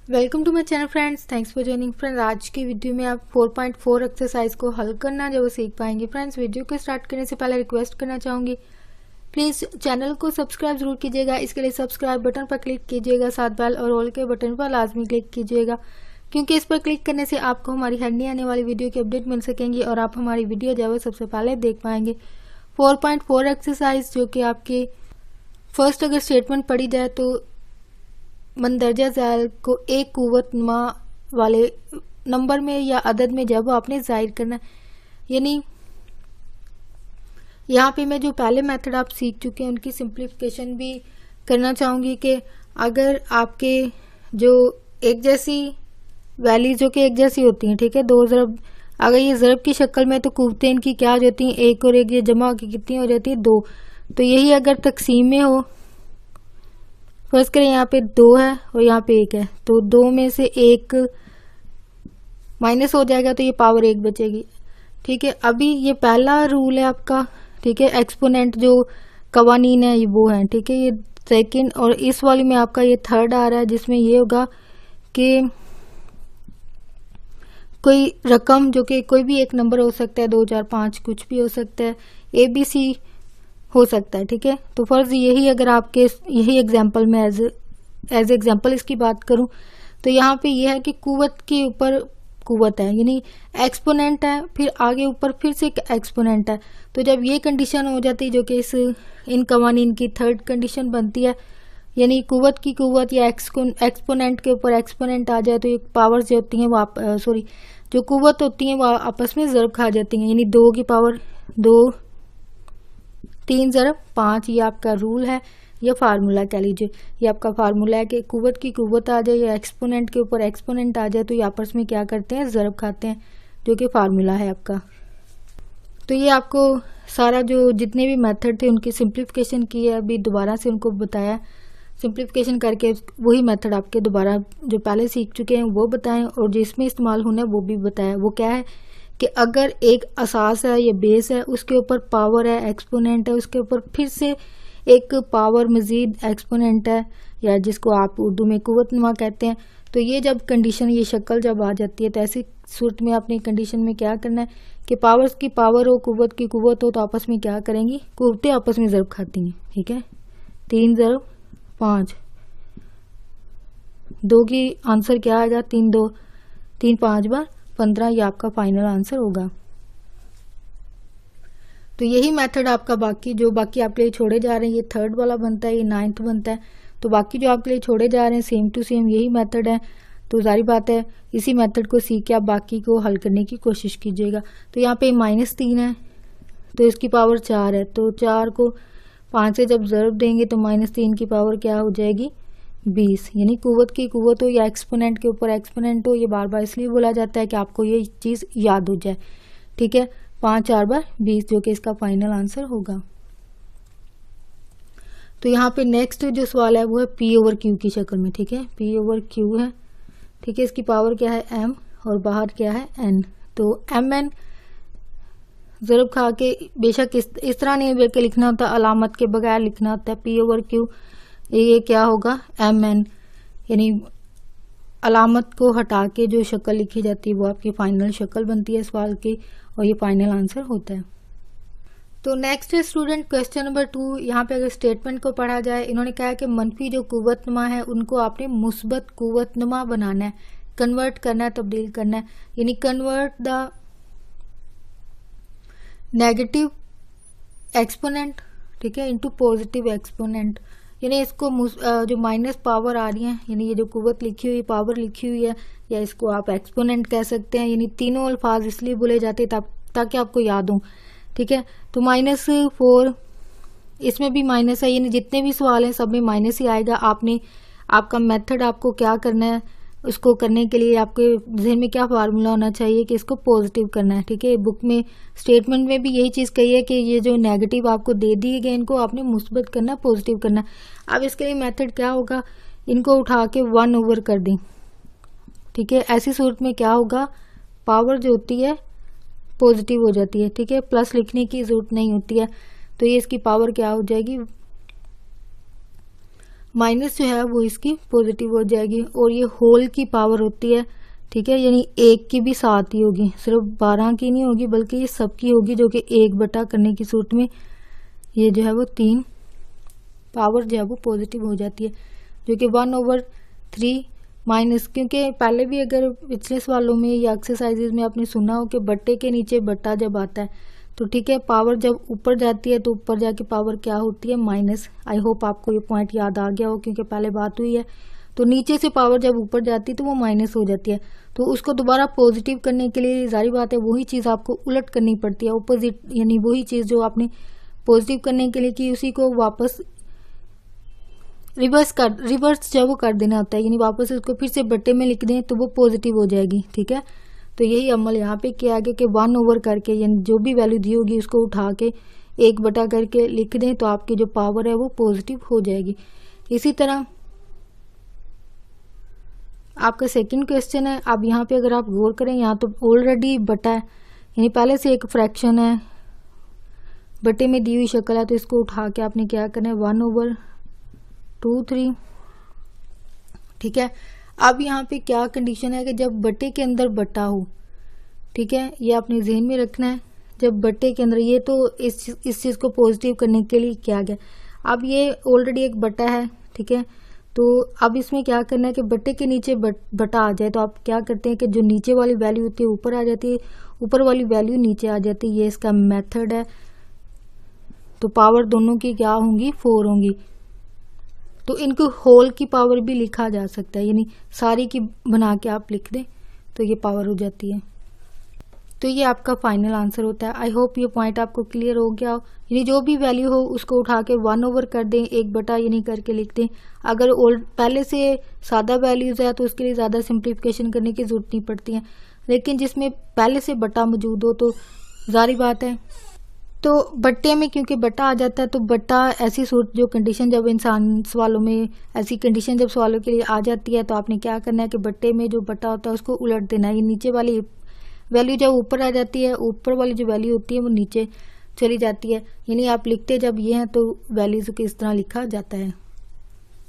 Welcome to my channel friends, thanks for joining friends. आज की video में आप 4.4 एक्सरसाइज को हल करना जो वो सीख पाएंगे। फ्रेंड्स, वीडियो को स्टार्ट करने से पहले रिक्वेस्ट करना चाहूंगी, प्लीज चैनल को सब्सक्राइब जरूर कीजिएगा। इसके लिए सब्सक्राइब बटन पर क्लिक कीजिएगा, साथ बेल और ऑल के बटन पर लाजमी क्लिक कीजिएगा, क्योंकि इस पर क्लिक करने से आपको हमारी हर नई आने वाली वीडियो की अपडेट मिल सकेंगी और आप हमारी वीडियो जो है सबसे पहले देख पाएंगे। 4.4 एक्सरसाइज जो कि आपकी फर्स्ट अगर स्टेटमेंट पढ़ी जाए तो मंदरजा ज़ैल को एक कुव्वतनुमा वाले नंबर में या अदद में जब आपने जाहिर करना है, यानी यहाँ पे मैं जो पहले मेथड आप सीख चुके हैं उनकी सिंप्लीफिकेशन भी करना चाहूंगी कि अगर आपके जो एक जैसी वैल्यूज जो कि एक जैसी होती हैं, ठीक है, दो ज़रब अगर ये ज़रब की शक्ल में तो कुव्वतें इनकी क्या हो जाती हैं, एक और एक, ये जमा की कितनी हो जाती है, दो। तो यही अगर तकसीम में हो, फर्स्ट करें यहाँ पे दो है और यहाँ पे एक है, तो दो में से एक माइनस हो जाएगा तो ये पावर एक बचेगी। ठीक है, अभी ये पहला रूल है आपका, ठीक है, एक्सपोनेंट जो कवानीन है ये वो है, ठीक है, ये सेकंड, और इस वाली में आपका ये थर्ड आ रहा है जिसमें ये होगा कि कोई रकम जो कि कोई भी एक नंबर हो सकता है, 2 4 5 कुछ भी हो सकता है, ABC हो सकता है। ठीक है, तो फर्ज यही अगर आपके यही एग्जांपल में एज एग्जांपल इसकी बात करूं तो यहाँ पे ये है कि कुव्वत के ऊपर कुव्वत है, यानी एक्सपोनेंट है, फिर आगे ऊपर फिर से एक्सपोनेंट है। तो जब ये कंडीशन हो जाती है जो कि इन कवानीन की थर्ड कंडीशन बनती है, यानी कुव्वत की कुव्वत या एक्सपोनेंट के ऊपर एक्सपोनेंट आ जाए तो ये पावर्स जो होती हैं वो जो कुव्वत होती हैं वो आपस में ज़रब खा जाती हैं, यानी 2 की पावर 2 3 ज़रब 5, ये आपका रूल है या फार्मूला कह लीजिए। ये आपका फार्मूला है कि कुव्वत की कुव्वत आ जाए या एक्सपोनेंट के ऊपर एक्सपोनेंट आ जाए तो ये आपस में क्या करते हैं, ज़रब खाते हैं, जो कि फार्मूला है आपका। तो ये आपको सारा जो जितने भी मेथड थे उनकी सिंप्लीफिकेशन की है, अभी दोबारा से उनको बताया, सिंप्लीफिकेशन करके वही मेथड आपके दोबारा जो पहले सीख चुके हैं वो बताएं और जिसमें इस्तेमाल होना है वो भी बताया। वो क्या है कि अगर एक असास है या बेस है, उसके ऊपर पावर है, एक्सपोनेंट है, उसके ऊपर फिर से एक पावर मजीद एक्सपोनेंट है, या जिसको आप उर्दू में कुव्वतनुमा कहते हैं, तो ये जब कंडीशन ये शक्ल जब आ जाती है तो ऐसी सूरत में अपनी कंडीशन में क्या करना है कि पावर्स की पावर हो, कुव्वत की कुव्वत हो, तो आपस में क्या करेंगी, कुव्वतें आपस में ज़रब खाती हैं। ठीक है, 3 ज़रब 5, 2 की आंसर क्या आएगा, 3 2 3 5 बार 15, ये आपका फाइनल आंसर होगा। तो यही मेथड आपका बाकी आपके लिए छोड़े जा रहे हैं, ये थर्ड वाला बनता है, ये 9th बनता है, तो बाकी जो आपके लिए छोड़े जा रहे हैं सेम टू सेम यही मेथड है। तो जारी बात है इसी मेथड को सीख के आप बाकी को हल करने की कोशिश कीजिएगा। तो यहाँ पे -3 है तो इसकी पावर 4 है, तो 4 को 5 से जब ज़रब देंगे तो -3 की पावर क्या हो जाएगी, 20, यानी कुव्वत की कुव्वत हो या एक्सपोनेंट के ऊपर एक्सपोनेंट हो, ये बार बार इसलिए बोला जाता है कि आपको ये चीज़ याद हो जाए। ठीक है, 5 4 बार 20, जो कि इसका फाइनल आंसर होगा। तो यहाँ पे नेक्स्ट जो सवाल है वो है P/Q की शक्ल में। ठीक है, P/Q है, ठीक है, इसकी पावर क्या है M और बाहर क्या है N। तो MN ज़रब खा के बेशक इस तरह नहीं बल्कि लिखना होता, अलामत के बगैर लिखना होता है P/Q, ये क्या होगा MN, यानी अलामत को हटा के जो शक्ल लिखी जाती है वो आपकी फाइनल शक्ल बनती है सवाल की और ये फाइनल आंसर होता है। तो नेक्स्ट है स्टूडेंट क्वेश्चन नंबर 2। यहाँ पे अगर स्टेटमेंट को पढ़ा जाए, इन्होंने कहा है कि मनफी जो कुव्वतनुमा है उनको आपने मुस्बत कुव्वतनुमा बनाना है, कन्वर्ट करना है, तब्दील करना है, यानी कन्वर्ट द नेगेटिव एक्सपोनेंट, ठीक है, इनटू पॉजिटिव एक्सपोनेंट, यानी इसको जो माइनस पावर आ रही है, यानी ये जो कुव्वत लिखी हुई पावर लिखी हुई है, या इसको आप एक्सपोनेंट कह सकते हैं, यानी तीनों अल्फाज इसलिए बोले जाते हैं ताकि आपको याद हो। ठीक है, तो -4 इसमें भी माइनस है, यानी जितने भी सवाल हैं सब में माइनस ही आएगा। आपका मेथड आपको क्या करना है, उसको करने के लिए आपके जहन में क्या फार्मूला होना चाहिए कि इसको पॉजिटिव करना है। ठीक है, बुक में स्टेटमेंट में भी यही चीज़ कही है कि ये जो नेगेटिव आपको दे दिए गए इनको आपने मुस्बत करना, पॉजिटिव करना। अब इसके लिए मेथड क्या होगा, इनको उठा के 1/, कर दें। ठीक है, ऐसी सूरत में क्या होगा, पावर जो होती है पॉजिटिव हो जाती है। ठीक है, प्लस लिखने की जरूरत नहीं होती है, तो ये इसकी पावर क्या हो जाएगी, माइनस जो है वो इसकी पॉजिटिव हो जाएगी। और ये होल की पावर होती है, ठीक है, यानी 1 की भी साथ ही होगी, सिर्फ 12 की नहीं होगी बल्कि ये सबकी होगी, जो कि 1 बटा करने की सूरत में ये जो है वो 3 पावर जो है वो पॉजिटिव हो जाती है, जो कि 1/3 माइनस, क्योंकि पहले भी अगर पिछले सवालों में या एक्सरसाइजेज में आपने सुना हो कि बट्टे के नीचे बट्टा जब आता है तो ठीक है, पावर जब ऊपर जाती है तो ऊपर जाके पावर क्या होती है, माइनस। आई होप आपको ये पॉइंट याद आ गया हो, क्योंकि पहले बात हुई है। तो नीचे से पावर जब ऊपर जाती है तो वो माइनस हो जाती है, तो उसको दोबारा पॉजिटिव करने के लिए जारी बात है वही चीज़ आपको उलट करनी पड़ती है, ऑपोजिट, यानी वही चीज़ जो आपने पॉजिटिव करने के लिए की उसी को वापस रिवर्स जो वो कर देना होता है, यानी वापस उसको फिर से बट्टे में लिख दें तो वो पॉजिटिव हो जाएगी, ठीक है। तो यही अमल यहाँ पे किया गया कि 1 करके, यानी जो भी वैल्यू दी होगी उसको उठा के 1 बटा करके लिख दें तो आपकी जो पावर है वो पॉजिटिव हो जाएगी। इसी तरह आपका सेकंड क्वेश्चन है। अब यहाँ पे अगर आप गौर करें, यहाँ तो ऑलरेडी बटा है, यानी पहले से एक फ्रैक्शन है, बटे में दी हुई शक्ल है, तो इसको उठा के आपने क्या करना है, 1/2/3, ठीक है। अब यहाँ पे क्या कंडीशन है कि जब बटे के अंदर बटा हो, ठीक है, ये आपने ध्यान में रखना है, जब बटे के अंदर, ये तो इस चीज को पॉजिटिव करने के लिए किया गया। अब ये ऑलरेडी एक बटा है, ठीक है, तो अब इसमें क्या करना है कि बटे के नीचे बटा आ जाए तो आप क्या करते हैं कि जो नीचे वाली वैल्यू होती है ऊपर आ जाती है, ऊपर वाली वैल्यू नीचे आ जाती है, ये इसका मेथड है। तो पावर दोनों की क्या होंगी, 4 होंगी। तो इनको होल की पावर भी लिखा जा सकता है, यानी सारी की बना के आप लिख दें तो ये पावर हो जाती है। तो ये आपका फाइनल आंसर होता है। आई होप ये पॉइंट आपको क्लियर हो गया हो, यानी जो भी वैल्यू हो उसको उठा के 1 कर दें, 1 बटा यानी करके लिख दें। अगर पहले से सादा वैल्यूज है तो उसके लिए ज़्यादा सिंप्लीफिकेशन करने की जरूरत नहीं पड़ती है, लेकिन जिसमें पहले से बटा मौजूद हो तो जारी बात है। तो बट्टे में क्योंकि बट्टा आ जाता है तो बट्टा ऐसी सूरत, जो कंडीशन जब इंसान सवालों में ऐसी कंडीशन जब सवालों के लिए आ जाती है तो आपने क्या करना है कि बट्टे में जो बट्टा होता है उसको उलट देना है। ये नीचे वाली वैल्यू जब ऊपर आ जाती है, ऊपर वाली जो वैल्यू होती है वो नीचे चली जाती है, यानी आप लिखते जब ये हैं तो वैल्यूज को इस तरह लिखा जाता है।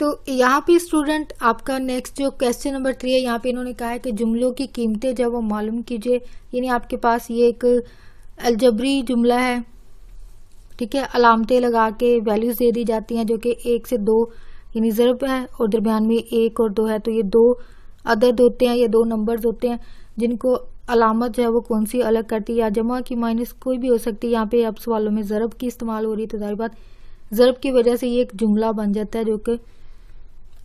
तो यहाँ पे स्टूडेंट आपका नेक्स्ट जो क्वेश्चन नंबर 3 है, यहाँ पे इन्होंने कहा है कि जुमलों की कीमतें जब वो मालूम कीजिए, यानी आपके पास ये एक अलजबरी जुमला है, ठीक है, अलामतें लगा के वैल्यूज दे दी जाती हैं जो कि 1 से 2 यानी ज़रब है और दरमियान में 1 और 2 है। तो ये 2 अदद होते हैं, ये 2 नंबर्स होते हैं जिनको अलामत जो है वो कौन सी अलग करती है, या जमा की माइनस कोई भी हो सकती है। यहाँ पे अब सवालों में ज़रब की इस्तेमाल हो रही है तो जाहिर बात ज़रब की वजह से ये एक जुमला बन जाता है जो कि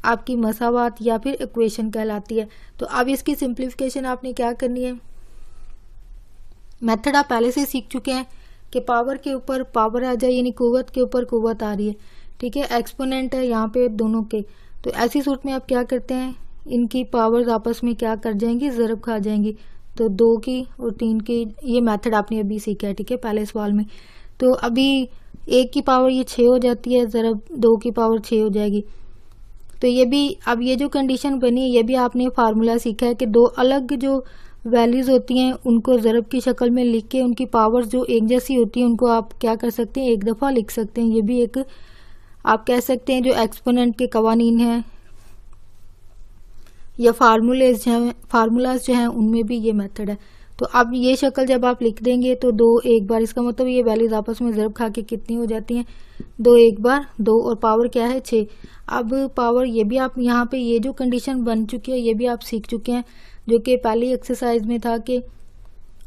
आपकी मसावात या फिर इक्वेशन कहलाती है। तो अब इसकी सिंप्लीफिकेशन आपने क्या करनी है, मेथड आप पहले से सीख चुके हैं कि पावर के ऊपर पावर आ जाए, यानी कुव्वत के ऊपर कुव्वत आ रही है, ठीक है, एक्सपोनेंट है यहाँ पे दोनों के। तो ऐसी सूरत में आप क्या करते हैं, इनकी पावर्स आपस में क्या कर जाएंगी, ज़रब खा जाएंगी। तो 2 की और 3 की, ये मेथड आपने अभी सीखा है, ठीक है, पहले सवाल में। तो अभी 1 की पावर ये 6 हो जाती है, ज़रब 2 की पावर 6 हो जाएगी। तो ये भी, अब ये जो कंडीशन बनी है ये भी आपने फार्मूला सीखा है कि 2 अलग जो वैल्यूज होती हैं उनको ज़रब की शक्ल में लिख के उनकी पावर्स जो एक जैसी होती हैं उनको आप क्या कर सकते हैं, एक दफ़ा लिख सकते हैं। ये भी एक आप कह सकते हैं जो एक्सपोनेंट के कवानीन हैं या फार्मूलाज जो हैं उनमें भी ये मेथड है। तो अब ये शक्ल जब आप लिख देंगे तो 2 एक बार, इसका मतलब ये वैल्यूज आपस में ज़रब खा के कितनी हो जाती हैं, 2 एक बार 2 और पावर क्या है 6। अब पावर ये भी आप यहाँ पे ये जो कंडीशन बन चुकी है ये भी आप सीख चुके हैं, जो कि पहली एक्सरसाइज में था कि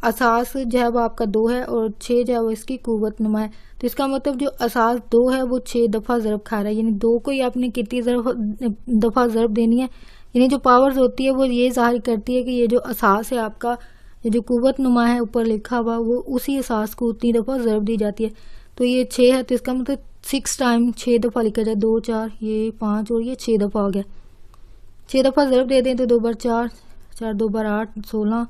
असास जो है वो आपका 2 है और 6 जो है वो इसकी कुव्वत नुमा है। तो इसका मतलब जो असास 2 है वो 6 दफ़ा ज़रब खा रहा है, यानी 2 को ही आपने कितनी दफ़ा ज़रब देनी है, यानी जो पावर्स होती है वो ये जाहिर करती है कि ये जो असास है आपका, ये जो कुव्वत नुमा है ऊपर लिखा हुआ, वो उसी असास को उतनी दफ़ा ज़रब दी जाती है। तो ये 6 है तो इसका मतलब 6 टाइम 6 दफ़ा लिखा जाए, 2 4 ये 5 और ये 6 दफ़ा हो गया। 6 दफ़ा ज़रब दे दें तो 2 बार 4, 4 2 बार 8 16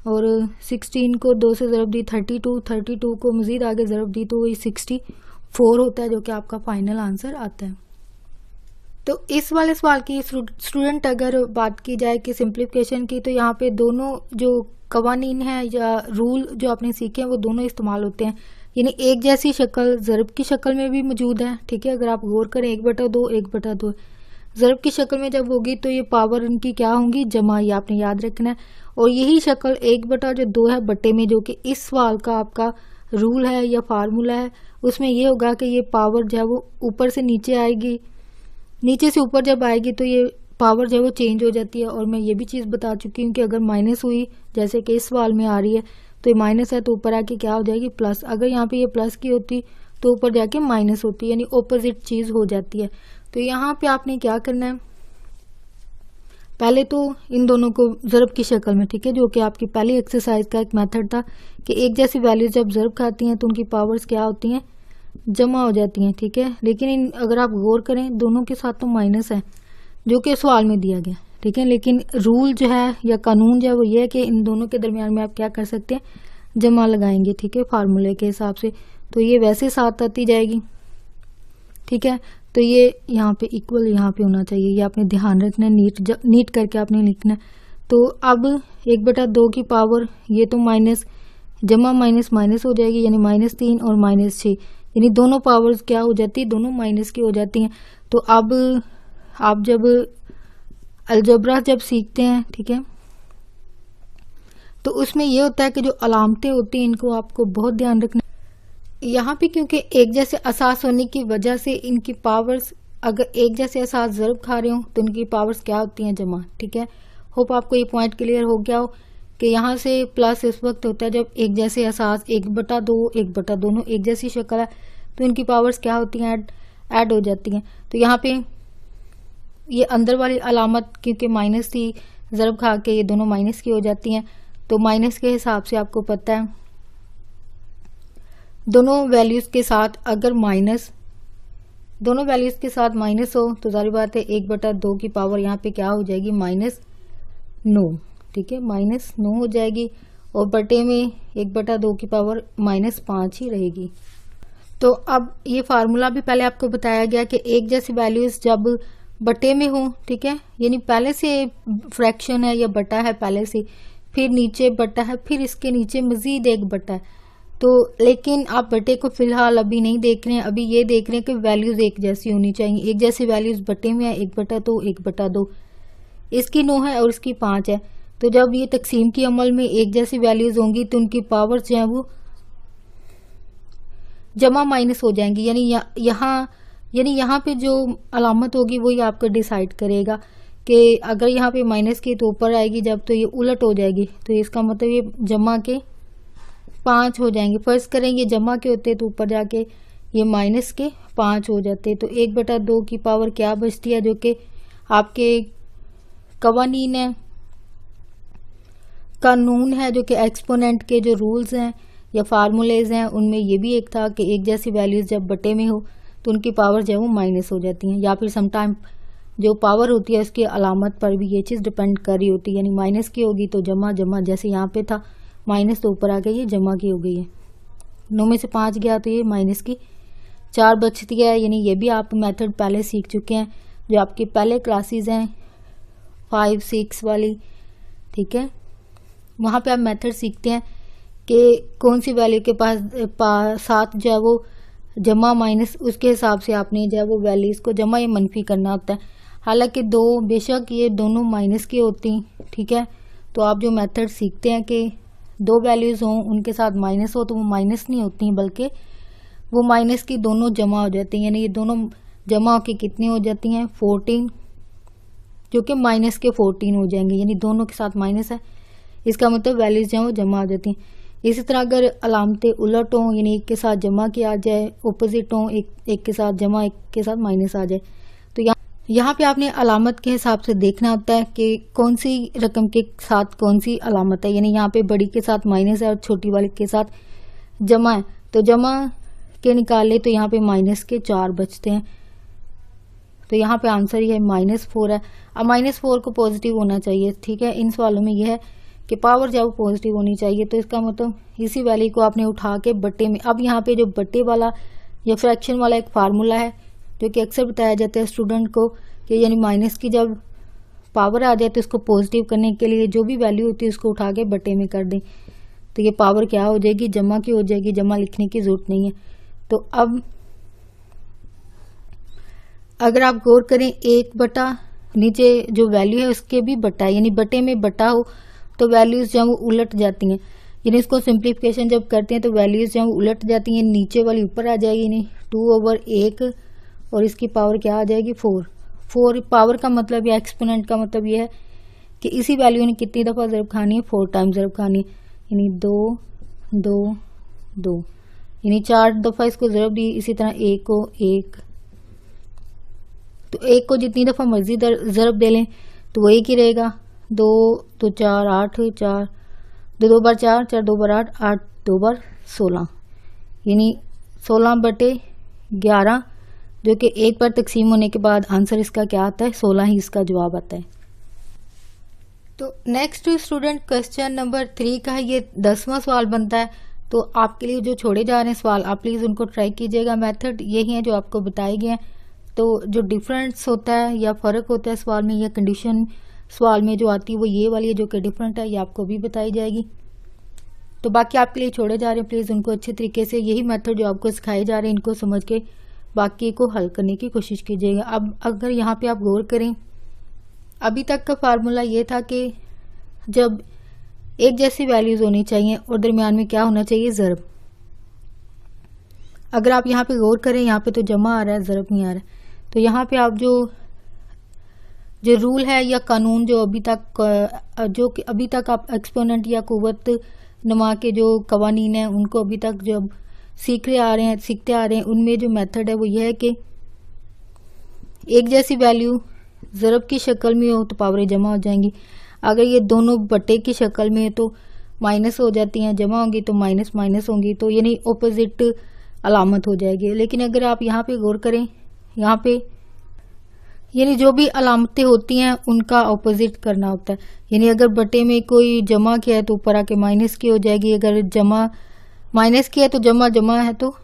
और 16 को 2 से ज़रब दी 32 को मज़ीद आगे ज़रब दी तो वही 64 होता है, जो कि आपका फाइनल आंसर आता है। तो इस वाले सवाल की स्टूडेंट अगर बात की जाए कि सिंप्लीफिकेशन की, तो यहाँ पे दोनों जो कवानीन हैं या रूल जो आपने सीखे हैं वो दोनों इस्तेमाल होते हैं। यानी एक जैसी शक्ल ज़रब की शक्ल में भी मौजूद है, ठीक है। अगर आप गौर करें 1/2 1/2 ज़रब की शक्ल में जब होगी तो ये पावर इनकी क्या होंगी, जमा, ये आपने याद रखना है। और यही शक्ल 1/2 है बटे में, जो कि इस सवाल का आपका रूल है या फार्मूला है, उसमें ये होगा कि ये पावर जो है वो ऊपर से नीचे आएगी, नीचे से ऊपर जब आएगी तो ये पावर जो है वो चेंज हो जाती है। और मैं ये भी चीज़ बता चुकी हूँ कि अगर माइनस हुई, जैसे कि इस सवाल में आ रही है, तो ये माइनस है तो ऊपर आके क्या हो जाएगी, प्लस। अगर यहाँ पे ये प्लस की होती तो ऊपर जाके माइनस होती, यानी ऑपोजिट चीज़ हो जाती है। तो यहाँ पे आपने क्या करना है, पहले तो इन दोनों को ज़रब की शक्ल में, ठीक है, जो कि आपकी पहली एक्सरसाइज का एक मेथड था कि एक जैसी वैल्यूज जब ज़रब खाती हैं तो उनकी पावर्स क्या होती हैं, जमा हो जाती हैं, ठीक है। लेकिन अगर आप गौर करें दोनों के साथ तो माइनस है, जो कि सवाल में दिया गया, ठीक है। लेकिन रूल जो है या कानून जो है वो ये है कि इन दोनों के दरमियान में आप क्या कर सकते हैं, जमा लगाएंगे, ठीक है, फार्मूले के हिसाब से। तो ये वैसे साथ आती जाएगी, ठीक है। तो ये यहाँ पे इक्वल यहाँ पे होना चाहिए, ये आपने ध्यान रखना है, नीट करके आपने लिखना है। तो अब 1/2 की पावर ये तो माइनस, जमा माइनस माइनस हो जाएगी, यानी -3 और -6, यानी दोनों पावर्स क्या हो जाती है, दोनों माइनस की हो जाती हैं। तो अब आप जब अलजबरा जब सीखते हैं, ठीक है, तो उसमें ये होता है कि जो अलामतें होती हैं इनको आपको बहुत ध्यान रखना। यहाँ पे क्योंकि एक जैसे असास होने की वजह से इनकी पावर्स, अगर एक जैसे असास ज़रब खा रहे हो तो इनकी पावर्स क्या होती हैं, जमा, ठीक है। होप आपको ये पॉइंट क्लियर हो गया हो कि यहाँ से प्लस इस वक्त होता है जब एक जैसे असास 1/2 1/2 दोनों एक जैसी शक्ल है तो इनकी पावर्स क्या होती हैं, ऐड हो जाती हैं। तो यहाँ पे ये अंदर वाली अलामत क्योंकि माइनस थी, ज़रब खा के ये दोनों माइनस की हो जाती हैं। तो माइनस के हिसाब से आपको पता है दोनों वैल्यूज़ के साथ अगर माइनस, दोनों वैल्यूज़ के साथ माइनस हो तो जाहिर बात है 1/2 की पावर यहाँ पे क्या हो जाएगी, -9, ठीक है, -9 हो जाएगी। और बटे में 1/2 की पावर -5 ही रहेगी। तो अब ये फार्मूला भी पहले आपको बताया गया कि एक जैसी वैल्यूज़ जब बटे में हो, ठीक है, यानी पहले से फ्रैक्शन है या बटा है पहले से, फिर नीचे बटा है, फिर इसके नीचे मजीद एक बटा है। तो लेकिन आप बटे को फिलहाल अभी नहीं देख रहे हैं, अभी ये देख रहे हैं कि वैल्यूज एक जैसी होनी चाहिए। एक जैसी वैल्यूज बटे में है, 1/2 1/2, इसकी 9 है और इसकी 5 है। तो जब ये तकसीम की अमल में एक जैसी वैल्यूज होंगी तो उनकी पावर्स जो है वो जमा माइनस हो जाएंगी, यानी यहाँ पे जो अलामत होगी वही आपको डिसाइड करेगा कि अगर यहाँ पे माइनस की तो ऊपर आएगी, जब तो ये उलट हो जाएगी। तो इसका मतलब ये जमा के 5 हो जाएंगे। फर्ज करेंगे जमा के होते तो ऊपर जाके ये माइनस के 5 हो जाते। तो 1/2 की पावर क्या बचती है, जो कि आपके कवानीन है, कानून है, जो कि एक्सपोनेंट के जो रूल्स हैं या फार्मूलेज हैं उनमें ये भी एक था कि एक जैसी वैल्यूज जब बटे में हो तो उनकी पावर जो है वो माइनस हो जाती हैं, या फिर समटाइम जो पावर होती है उसकी अलामत पर भी ये चीज़ डिपेंड कर रही होती है। यानी माइनस की होगी तो जमा, जमा जैसे यहाँ पे था माइनस तो ऊपर आ गई, ये जमा की हो गई है। 9 में से 5 गया तो ये माइनस की 4 बचती है। यानी ये भी आप मेथड पहले सीख चुके हैं, जो आपके पहले क्लासेस हैं 5 6 वाली, ठीक है, वहाँ पे आप मेथड सीखते हैं कि कौन सी वैल्यू के पास साथ जो है वो जमा माइनस, उसके हिसाब से आपने जो है वो वैल्यूज़ को जमा या मनफी करना होता है। हालांकि दो बेशक ये दोनों माइनस की होती, ठीक है, तो आप जो मेथड सीखते हैं कि दो वैल्यूज़ हों उनके साथ माइनस हो तो वो माइनस नहीं होती बल्कि वो माइनस की दोनों जमा हो जाती हैं। यानी ये दोनों जमा होकर कितनी हो जाती हैं, 14, जो कि माइनस के 14 हो जाएंगे, यानी दोनों के साथ माइनस है, इसका मतलब वैल्यूज जो है वो जमा हो जाती हैं। इसी तरह अगर अलामतें उलट हों, यानी एक के साथ जमा किया जाए, ऑपोजिट हों, एक के साथ जमा एक के साथ माइनस आ जाए, तो यहाँ पे आपने अलामत के हिसाब से देखना होता है कि कौन सी रकम के साथ कौन सी अलामत है। यानी यहाँ पे बड़ी के साथ माइनस है और छोटी वाली के साथ जमा है, तो जमा के निकाले तो यहाँ पे माइनस के 4 बचते हैं। तो यहाँ पे आंसर ही है -4 है। अब -4 को पॉजिटिव होना चाहिए, ठीक है, इन सवालों में यह है कि पावर जो पॉजिटिव होनी चाहिए। तो इसका मतलब इसी वैल्यू को आपने उठा के बट्टे में, अब यहाँ पे जो बट्टे वाला या फ्रैक्शन वाला एक फार्मूला है जो कि अक्सर बताया जाता है स्टूडेंट को कि यानी माइनस की जब पावर आ जाए तो इसको पॉजिटिव करने के लिए जो भी वैल्यू होती है उसको उठा के बट्टे में कर दें। तो ये पावर क्या हो जाएगी, जमा की हो जाएगी, जमा लिखने की जरूरत नहीं है। तो अब अगर आप गौर करें 1 नीचे जो वैल्यू है उसके भी बटा, यानी बटे में बटा हो तो वैल्यूज जो वो उलट जाती हैं, यानी इसको सिंप्लीफिकेशन जब करते हैं तो वैल्यूज जो उलट जाती हैं, नीचे वाली ऊपर आ जाएगी, नहीं 2/1 और इसकी पावर क्या आ जाएगी 4 पावर का मतलब या एक्सपोनेंट का मतलब ये है कि इसी वैल्यू ने कितनी दफ़ा ज़रब खानी है, 4 टाइम ज़रब खानी है, यानी 2 2 2, यानी 4 दफ़ा इसको ज़रब दी। इसी तरह 1 को 1, तो 1 को जितनी दफ़ा मर्जी ज़रब दे लें तो वो 1 ही रहेगा। 2 तो 4 8, 4 2 बार 4, 4 2 बार 8, 8 2 बार 16, यानी 16/11, जो कि 1 बार तकसीम होने के बाद आंसर इसका क्या आता है, 16 ही इसका जवाब आता है। तो नेक्स्ट स्टूडेंट क्वेश्चन नंबर 3 का है, ये 10वां सवाल बनता है। तो आपके लिए जो छोड़े जा रहे हैं सवाल, आप प्लीज़ उनको ट्राई कीजिएगा। मेथड यही है जो आपको बताए गए हैं। तो जो डिफरेंस होता है या फ़र्क होता है सवाल में या कंडीशन सवाल में जो आती है वो ये वाली है जो कि डिफरेंट है, ये आपको भी बताई जाएगी। तो बाकी आपके लिए छोड़े जा रहे हैं, प्लीज़ उनको अच्छे तरीके से यही मेथड जो आपको सिखाए जा रहे हैं इनको समझ के बाकी को हल करने की कोशिश कीजिएगा। अब अगर यहाँ पे आप गौर करें, अभी तक का फार्मूला ये था कि जब एक जैसी वैल्यूज होनी चाहिए और दरमियान में क्या होना चाहिए, ज़रब। अगर आप यहाँ पे गौर करें, यहाँ पे तो जमा आ रहा है, ज़रब नहीं आ रहा है। तो यहाँ पे आप जो रूल है या कानून जो अभी तक आप एक्सपोनेंट या कुव्वत नमा के जो कवानीन हैं उनको अभी तक जब सीखते आ रहे हैं, उनमें जो मेथड है वो ये है कि एक जैसी वैल्यू ज़रब की शक्ल में हो तो पावरें जमा हो जाएंगी। अगर ये दोनों बटे की शक्ल में है तो माइनस हो जाती हैं, जमा होंगी तो माइनस माइनस होंगी, तो यानी ऑपोजिट अलामत हो जाएगी। लेकिन अगर आप यहाँ पे गौर करें, यहाँ पे यानी जो भी अलामतें होती हैं उनका ऑपोजिट करना होता है। यानी अगर बटे में कोई जमा किया है तो ऊपर आके माइनस की हो जाएगी, अगर जमा माइनस किया है तो जमा है तो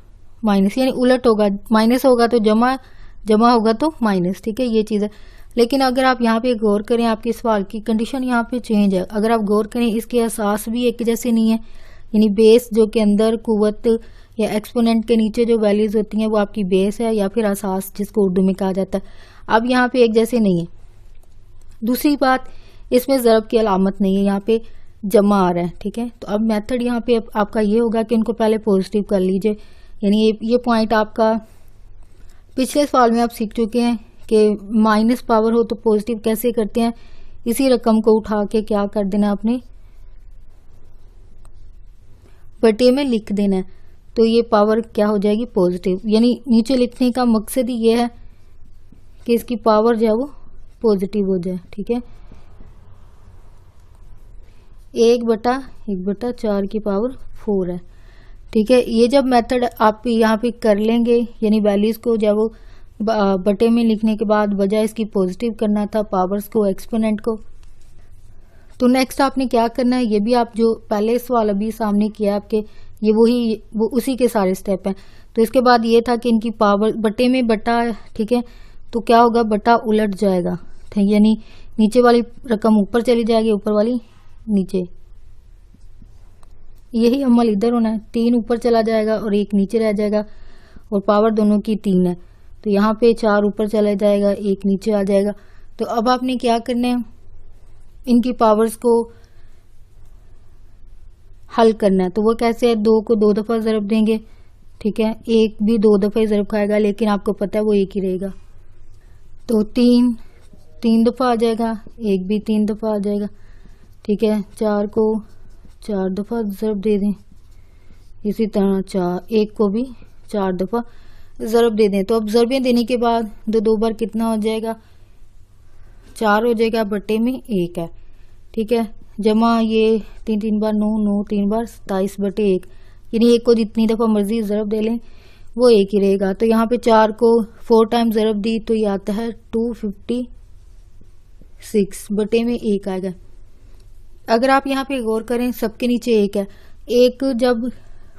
माइनस, यानी उलट होगा, माइनस होगा तो जमा होगा तो माइनस। ठीक है, ये चीज़ है। लेकिन अगर आप यहाँ पे गौर करें, आपके सवाल की कंडीशन यहाँ पे चेंज है। अगर आप गौर करें, इसके असास भी एक जैसे नहीं है, यानी बेस जो के अंदर कुव्वत या एक्सपोनेंट के नीचे जो वैल्यूज होती हैं वो आपकी बेस है या फिर असास जिसको उर्दू में कहा जाता है। अब यहाँ पे एक जैसे नहीं है। दूसरी बात, इसमें ज़रब की अलामत नहीं है, यहाँ पे जमा आ रहा है। ठीक है, तो अब मेथड यहाँ पे आपका ये होगा कि उनको पहले पॉजिटिव कर लीजिए। यानी ये पॉइंट आपका पिछले सवाल में आप सीख चुके हैं कि माइनस पावर हो तो पॉजिटिव कैसे करते हैं। इसी रकम को उठा के क्या कर देना, अपने बटे में लिख देना है, तो ये पावर क्या हो जाएगी, पॉजिटिव। यानी नीचे लिखने का मकसद ही ये है कि इसकी पावर जो है वो पॉजिटिव हो जाए। ठीक है, 1/4 की पावर 4 है। ठीक है, ये जब मेथड आप यहाँ पे कर लेंगे, यानी वैल्यूज को जब वो बटे में लिखने के बाद बजाय इसकी पॉजिटिव करना था पावर्स को, एक्सपोनेंट को, तो नेक्स्ट आपने क्या करना है, ये भी आप जो पहले सवाल अभी सामने किया आपके, ये वो उसी के सारे स्टेप हैं। तो इसके बाद ये था कि इनकी पावर बटे में बटा, ठीक है, तो क्या होगा, बटा उलट जाएगा, यानी नीचे वाली रकम ऊपर चली जाएगी, ऊपर वाली नीचे। यही अमल इधर होना है, 3 ऊपर चला जाएगा और 1 नीचे रह जाएगा, और पावर दोनों की 3 है, तो यहाँ पे 4 ऊपर चला जाएगा, 1 नीचे आ जाएगा। तो अब आपने क्या करना है, इनकी पावर्स को हल करना है। तो वो कैसे है, 2 को 2 दफ़ा ज़रब देंगे। ठीक है, 1 भी 2 दफ़ा ही ज़रब खाएगा, लेकिन आपको पता है वो 1 ही रहेगा, तो 3 दफ़ा आ जाएगा, 1 भी 3 दफ़ा आ जाएगा। ठीक है, 4 को 4 दफ़ा ज़रब दे दें, इसी तरह 1 को भी 4 दफ़ा ज़रब दे दें। तो अब ज़रबें देने के बाद 2 बार कितना हो जाएगा, 4 हो जाएगा, बटे में 1 है। ठीक है, जमा ये 3 बार 9 3 बार 27/1, यानी 1 को जितनी दफ़ा मर्जी ज़रब दे लें वो 1 ही रहेगा। तो यहाँ पे 4 को 4 टाइम ज़रब दी तो ये आता है 256, बटे में 1 आएगा। अगर आप यहाँ पे गौर करें, सबके नीचे 1 है। 1 जब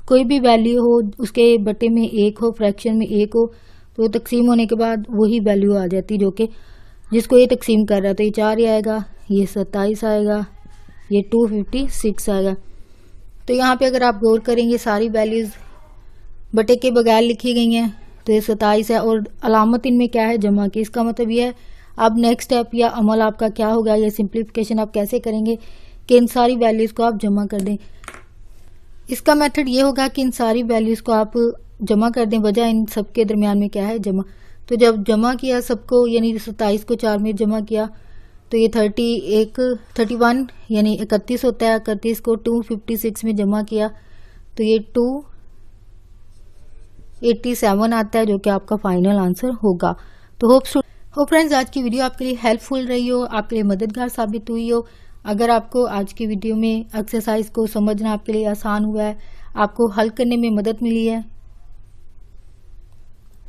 कोई भी वैल्यू हो उसके बटे में 1 हो, फ्रैक्शन में 1 हो, तो तकसीम होने के बाद वही वैल्यू आ जाती जो कि जिसको ये तकसीम कर रहा है। तो ये 4 ही आएगा, ये 27 आएगा, ये 256 आएगा। तो यहाँ पे अगर आप गौर करेंगे सारी वैल्यूज़ बटे के बगैर लिखी गई हैं, तो ये 27 है और अलामत इनमें क्या है, जमा की। इसका मतलब ये है अब नेक्स्ट स्टेप या अमल आपका क्या होगा, या सिंप्लीफिकेशन आप कैसे करेंगे कि इन सारी वैल्यूज़ को आप जमा कर दें। इसका मेथड ये होगा कि इन सारी वैल्यूज़ को आप जमा कर दें, वजह इन सब के दरमियान में क्या है, जमा। तो जब जमा किया सबको, यानी 27 को 4 में जमा किया तो ये 31 यानी 31 होता है। 31 को 256 में जमा किया तो ये 287 आता है, जो कि आपका फाइनल आंसर होगा। तो होप फ्रेंड्स आज की वीडियो आपके लिए हेल्पफुल रही हो, आपके लिए मददगार साबित हुई हो। अगर आपको आज की वीडियो में एक्सरसाइज को समझना आपके लिए आसान हुआ है, आपको हल करने में मदद मिली है,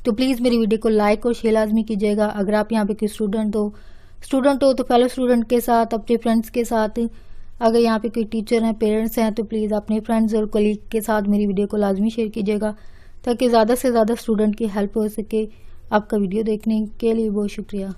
तो प्लीज़ मेरी वीडियो को लाइक और शेयर लाजमी कीजिएगा। अगर आप यहाँ पे कोई स्टूडेंट हो तो फेलो स्टूडेंट के साथ, अपने फ्रेंड्स के साथ, अगर यहाँ पे कोई टीचर हैं, पेरेंट्स हैं, तो प्लीज़ अपने फ्रेंड्स और कलीग के साथ मेरी वीडियो को लाजमी शेयर कीजिएगा, ताकि ज़्यादा से ज़्यादा स्टूडेंट की हेल्प हो सके। आपका वीडियो देखने के लिए बहुत शुक्रिया।